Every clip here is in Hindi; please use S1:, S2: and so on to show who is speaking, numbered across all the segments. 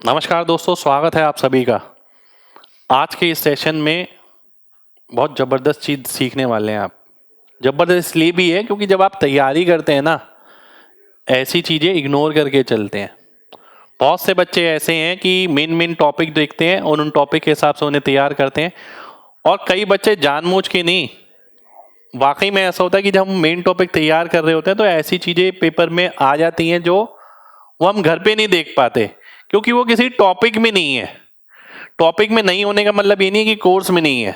S1: नमस्कार दोस्तों, स्वागत है आप सभी का। आज के इस सेशन में बहुत ज़बरदस्त चीज़ सीखने वाले हैं आप। ज़बरदस्त इसलिए भी है क्योंकि जब आप तैयारी करते हैं ना, ऐसी चीज़ें इग्नोर करके चलते हैं। बहुत से बच्चे ऐसे हैं कि मेन टॉपिक देखते हैं और उन टॉपिक के हिसाब से उन्हें तैयार करते हैं, और कई बच्चे जानबूझ के नहीं, वाकई में ऐसा होता है कि जब हम मेन टॉपिक तैयार कर रहे होते हैं तो ऐसी चीज़ें पेपर में आ जाती हैं जो वो हम घर पे नहीं देख पाते, क्योंकि वो किसी टॉपिक में नहीं है। टॉपिक में नहीं होने का मतलब ये नहीं कि कोर्स में नहीं है,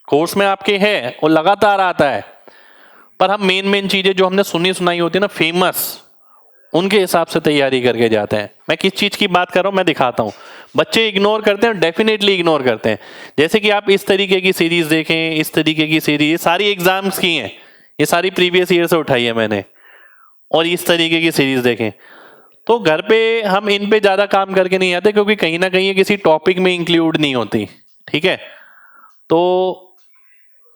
S1: कोर्स में आपके है और लगातार आता है, पर हम मेन चीजें जो हमने सुनी सुनाई होती है ना, फेमस, उनके हिसाब से तैयारी करके जाते हैं। मैं किस चीज की बात कर रहा हूं मैं दिखाता हूं। बच्चे इग्नोर करते हैं, डेफिनेटली इग्नोर करते हैं। जैसे कि आप इस तरीके की सीरीज देखें, इस तरीके की सीरीज, ये सारी एग्जाम्स की हैं, ये सारी प्रीवियस ईयर से उठाई है मैंने, और इस तरीके की सीरीज देखें, तो घर पे हम इन पे ज्यादा काम करके नहीं आते, क्योंकि कहीं ना कहीं ये किसी टॉपिक में इंक्लूड नहीं होती। ठीक है, तो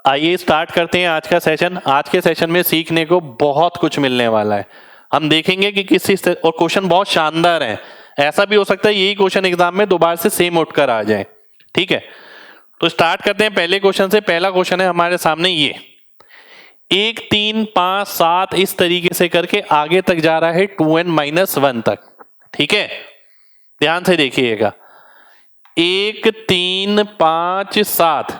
S1: आइए स्टार्ट करते हैं आज का सेशन। आज के सेशन में सीखने को बहुत कुछ मिलने वाला है। हम देखेंगे कि और क्वेश्चन बहुत शानदार है। ऐसा भी हो सकता है यही क्वेश्चन एग्जाम में दोबारा से सेम उठकर आ जाए। ठीक है, तो स्टार्ट करते हैं पहले क्वेश्चन से। पहला क्वेश्चन है हमारे सामने ये, 1 3 5 7 इस तरीके से करके आगे तक जा रहा है 2n-1 तक। ठीक है, ध्यान से देखिएगा, 1 3 5 7,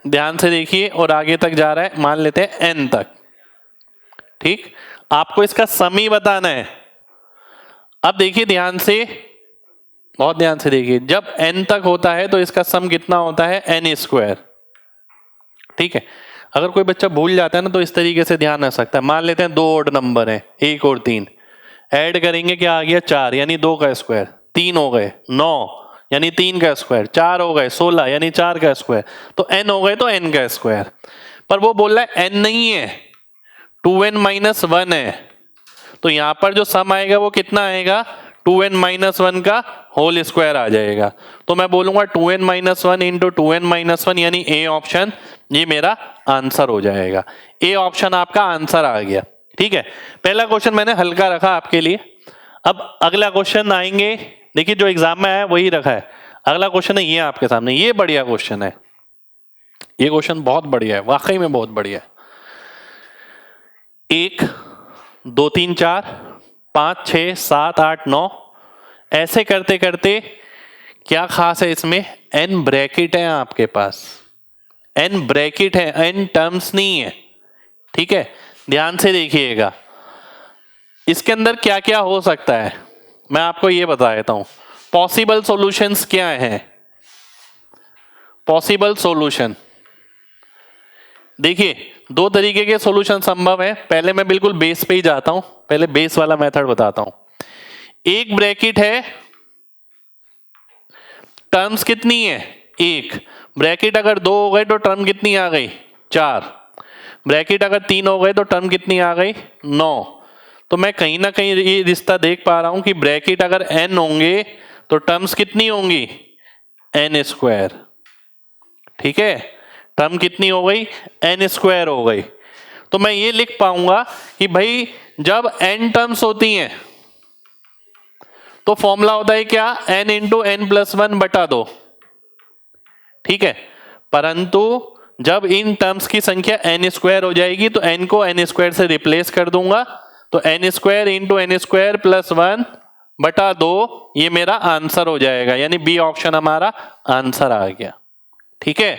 S1: ध्यान से देखिए, और आगे तक जा रहा है, मान लेते हैं n तक। ठीक, आपको इसका सम ही बताना है। अब देखिए ध्यान से, बहुत ध्यान से देखिए, जब n तक होता है तो इसका सम कितना होता है, n²। ठीक है, अगर कोई बच्चा भूल जाता है ना तो इस तरीके से ध्यान रख सकता है। मान लेते हैं 2 ओड नंबर है, 1 और 3, ऐड करेंगे क्या आ गया 4, यानी 2 का स्क्वायर, 3 हो गए 9 यानी 3 का स्क्वायर, 4 हो गए 16 यानी 4 का स्क्वायर, तो n हो गए तो n का स्क्वायर। पर वो बोल रहा है n नहीं है, 2n-1 है, तो यहां पर जो सम आएगा वो कितना आएगा, 2n-1 का होल स्क्वायर आ जाएगा। तो मैं बोलूंगा 2n-1 इंटू 2n-1 यानी ए ऑप्शन, ये मेरा आंसर हो जाएगा। ए ऑप्शन आपका आंसर आ गया। ठीक है, पहला क्वेश्चन मैंने हल्का रखा आपके लिए। अब अगला क्वेश्चन आएंगे, देखिए जो एग्जाम में आया वही रखा है। अगला क्वेश्चन है ये आपके सामने, ये बढ़िया क्वेश्चन है, ये क्वेश्चन बहुत बढ़िया है, वाकई में बहुत बढ़िया है। 1 2 3 4 5 6 7 8 9, ऐसे करते करते क्या खास है इसमें, n ब्रैकेट है आपके पास, n ब्रैकेट है, n टर्म्स नहीं है। ठीक है, ध्यान से देखिएगा, इसके अंदर क्या क्या हो सकता है मैं आपको ये बता देता हूं। पॉसिबल सॉल्यूशंस क्या हैं, पॉसिबल सॉल्यूशन देखिए, 2 तरीके के सॉल्यूशन संभव है। पहले मैं बिल्कुल बेस पे ही जाता हूं, पहले बेस वाला मेथड बताता हूं। एक ब्रैकेट है, टर्म्स कितनी है, 1, ब्रैकेट अगर 2 हो गए तो टर्म कितनी आ गई, 4, ब्रैकेट अगर 3 हो गए तो टर्म कितनी आ गई, 9। तो मैं कहीं ना कहीं ये रिश्ता देख पा रहा हूं कि ब्रैकेट अगर n होंगे तो टर्म्स कितनी होंगी, n²। ठीक है, टर्म कितनी हो गई, n² हो गई। तो मैं ये लिख पाऊंगा कि भाई जब n टर्म्स होती हैं तो फॉर्मूला होता है क्या, n इंटू n+1/2। ठीक है, परंतु जब इन टर्म्स की संख्या n² हो जाएगी तो n को n² से रिप्लेस कर दूंगा, तो n² इंटू n²+1/2 ये मेरा आंसर हो जाएगा, यानी बी ऑप्शन हमारा आंसर आ गया। ठीक है,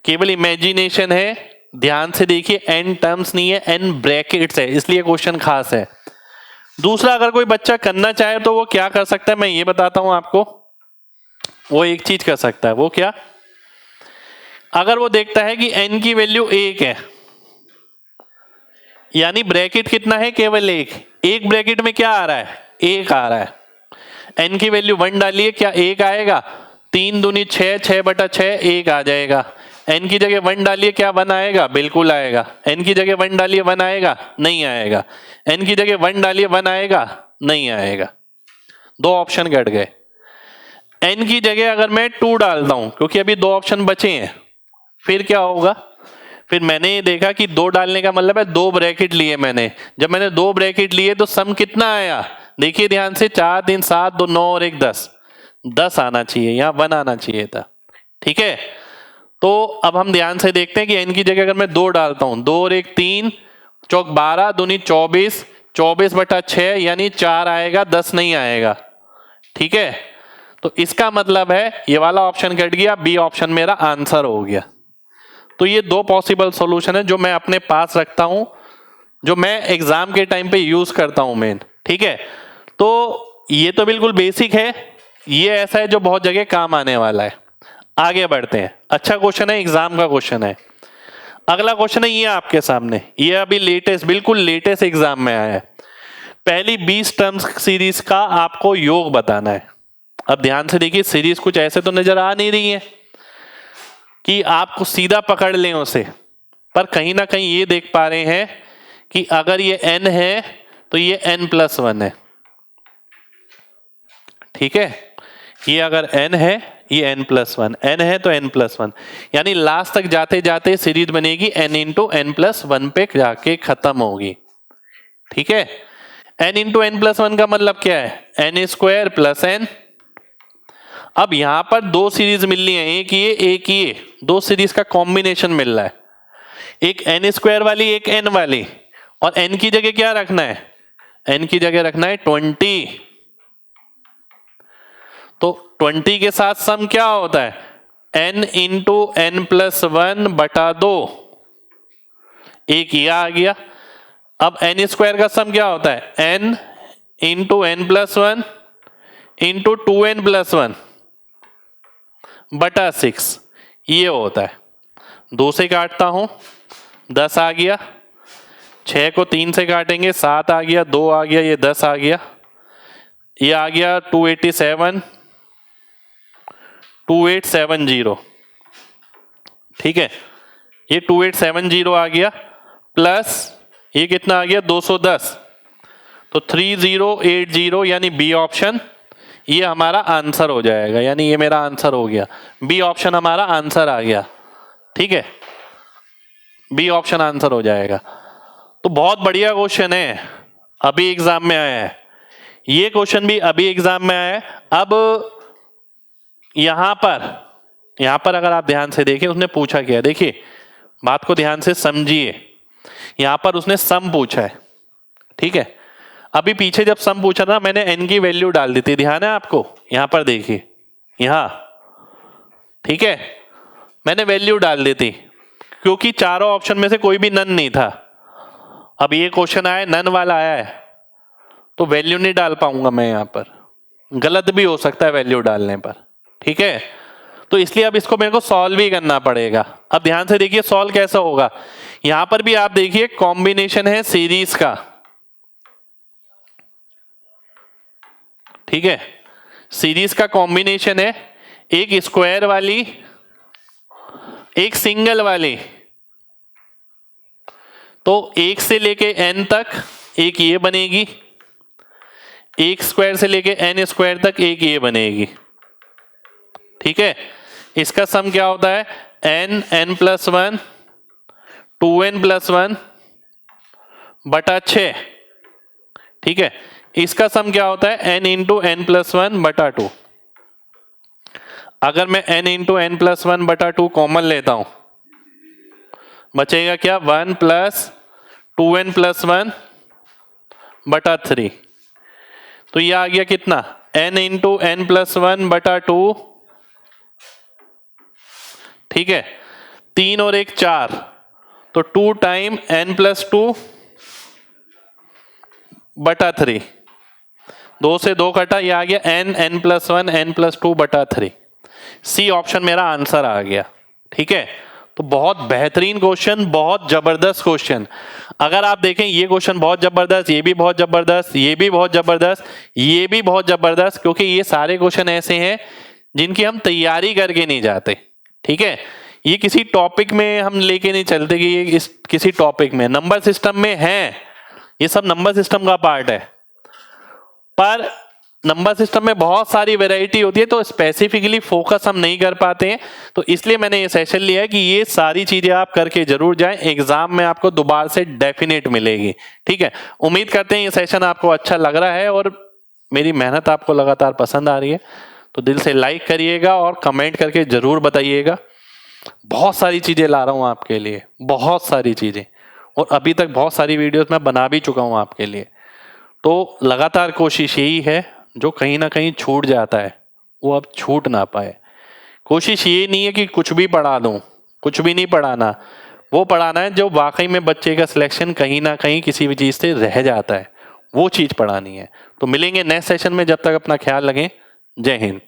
S1: केवल इमेजिनेशन है, ध्यान से देखिए, n टर्म्स नहीं है, n ब्रैकेट्स है, इसलिए क्वेश्चन खास है। दूसरा, अगर कोई बच्चा करना चाहे तो वो क्या कर सकता है, मैं ये बताता हूं आपको। वो एक चीज कर सकता है, वो क्या, अगर वो देखता है कि n की वैल्यू 1 है, यानी ब्रैकेट कितना है, केवल एक ब्रैकेट में क्या आ रहा है, 1 आ रहा है, n की वैल्यू 1 डालिए, क्या 1 आएगा, 3 दूनी 6, 6/6 1 आ जाएगा। n की जगह 1 डालिए, क्या 1 आएगा, बिल्कुल आएगा। n की जगह 1 डालिए, 1 आएगा, नहीं आएगा। n की जगह 1 डालिए, 1 आएगा, नहीं आएगा। 2 ऑप्शन कट गए। n की जगह अगर मैं 2 डालता हूं, क्योंकि अभी 2 ऑप्शन बचे हैं, फिर क्या होगा, फिर मैंने ये देखा कि 2 डालने का मतलब है 2 ब्रैकेट लिए मैंने। जब मैंने 2 ब्रैकेट लिए तो सम कितना आया, देखिए ध्यान से, 4 3 7 2 9 और 1 10, 10 आना चाहिए, यहाँ 1 आना चाहिए था। ठीक है, तो अब हम ध्यान से देखते हैं कि n की जगह अगर मैं 2 डालता हूं, 2 और 1 3, चौक 12, दूनी 24, 24/6 यानी 4 आएगा, 10 नहीं आएगा। ठीक है, तो इसका मतलब है ये वाला ऑप्शन कट गया, बी ऑप्शन मेरा आंसर हो गया। तो ये दो पॉसिबल सॉल्यूशन है जो मैं अपने पास रखता हूं, जो मैं एग्जाम के टाइम पे यूज करता हूं मेन। ठीक है, तो ये तो बिल्कुल बेसिक है, ये ऐसा है जो बहुत जगह काम आने वाला है। आगे बढ़ते हैं, अच्छा क्वेश्चन है, एग्जाम का क्वेश्चन है। अगला क्वेश्चन है ये आपके सामने, ये अभी लेटेस्ट, बिल्कुल लेटेस्ट एग्जाम में आया है। पहली 20 टर्म्स सीरीज का आपको योग बताना है। अब ध्यान से देखिए, सीरीज कुछ ऐसे तो नजर आ नहीं रही है कि आपको सीधा पकड़ लें उसे, पर कहीं ना कहीं ये देख पा रहे हैं कि अगर ये n है तो ये n+1 है। ठीक है, ये अगर n है, ये n+1, n है तो n+1, यानी लास्ट तक जाते जाते सीरीज बनेगी n × n+1 पे जाके खत्म होगी। ठीक है, n × n+1 का मतलब क्या है, n² + n। अब यहां पर दो सीरीज मिल रही है, एक ये, दो सीरीज का कॉम्बिनेशन मिल रहा है, एक n² वाली, एक n वाली, और n की जगह क्या रखना है, n की जगह रखना है 20। तो 20 के साथ सम क्या होता है, n × n+1/2, एक ये आ गया। अब n² का सम क्या होता है, n × n+1 × 2n+1/6, ये होता है। 2 से काटता हूं, 10 आ गया, 6 को 3 से काटेंगे, 7 आ गया, 2 आ गया, ये 10 आ गया, ये आ गया 287, 2870। ठीक है, ये 2870 आ गया, प्लस ये कितना आ गया 210, तो 3080, यानी बी ऑप्शन ये हमारा आंसर हो जाएगा, यानी ये मेरा आंसर हो गया, बी ऑप्शन हमारा आंसर आ गया। ठीक है, बी ऑप्शन आंसर हो जाएगा। तो बहुत बढ़िया क्वेश्चन है, अभी एग्जाम में आया है, ये क्वेश्चन भी अभी एग्जाम में आया है। अब यहां पर अगर आप ध्यान से देखें, उसने पूछा क्या, देखिए बात को ध्यान से समझिए, यहां पर उसने सम पूछा है। ठीक है, अभी पीछे जब सम पूछा था मैंने n की वैल्यू डाल दी थी, ध्यान है आपको, यहां पर देखिए, यहां, ठीक है, मैंने वैल्यू डाल दी थी क्योंकि चारों ऑप्शन में से कोई भी नन नहीं था। अब ये क्वेश्चन आया, नन वाला आया है, तो वैल्यू नहीं डाल पाऊंगा मैं, यहां पर गलत भी हो सकता है वैल्यू डालने पर। ठीक है, तो इसलिए अब इसको मेरे को सॉल्व ही करना पड़ेगा। अब ध्यान से देखिए सॉल्व कैसा होगा, यहां पर भी आप देखिए कॉम्बिनेशन है सीरीज का। ठीक है, सीरीज का कॉम्बिनेशन है, एक स्क्वायर वाली, एक सिंगल वाली, तो 1 से लेके n तक एक ये बनेगी, एक स्क्वायर से लेके n² तक एक ये बनेगी। ठीक है, इसका सम क्या होता है, n n+1 2n+1/6। ठीक है, इसका सम क्या होता है, n × n+1/2। अगर मैं n × n+1/2 कॉमन लेता हूं, बचेगा क्या, 1 + 2n+1/3। तो ये आ गया कितना, n × n+1/2। ठीक है, 3 और 1 4, तो 2 टाइम n+2/3, 2 से 2 कटा, ये आ गया n n+1 n+2/3। C option मेरा आंसर आ गया। ठीक है, तो बहुत बेहतरीन क्वेश्चन, बहुत जबरदस्त क्वेश्चन। अगर आप देखें ये क्वेश्चन बहुत जबरदस्त, ये भी बहुत जबरदस्त, ये भी बहुत जबरदस्त, ये भी बहुत जबरदस्त, क्योंकि ये सारे क्वेश्चन ऐसे हैं जिनकी हम तैयारी करके नहीं जाते। ठीक है, ये किसी टॉपिक में हम लेके नहीं चलते कि ये किसी टॉपिक में, नंबर सिस्टम में है, ये सब नंबर सिस्टम का पार्ट है, पर नंबर सिस्टम में बहुत सारी वैरायटी होती है, तो स्पेसिफिकली फोकस हम नहीं कर पाते हैं। तो इसलिए मैंने ये सेशन लिया है कि ये सारी चीजें आप करके जरूर जाएं, एग्जाम में आपको दोबारा से डेफिनेट मिलेगी। ठीक है, उम्मीद करते हैं ये सेशन आपको अच्छा लग रहा है और मेरी मेहनत आपको लगातार पसंद आ रही है तो दिल से लाइक करिएगा और कमेंट करके ज़रूर बताइएगा। बहुत सारी चीज़ें ला रहा हूँ आपके लिए, बहुत सारी चीज़ें, और अभी तक बहुत सारी वीडियोस मैं बना भी चुका हूँ आपके लिए। तो लगातार कोशिश यही है, जो कहीं ना कहीं छूट जाता है वो अब छूट ना पाए। कोशिश ये नहीं है कि कुछ भी पढ़ा दूँ, कुछ भी नहीं पढ़ाना। वो पढ़ाना है जो वाकई में बच्चे का सिलेक्शन कहीं ना कहीं किसी भी चीज़ से रह जाता है, वो चीज़ पढ़ानी है। तो मिलेंगे नेक्स्ट सेशन में, जब तक अपना ख्याल रखें। जय हिंद।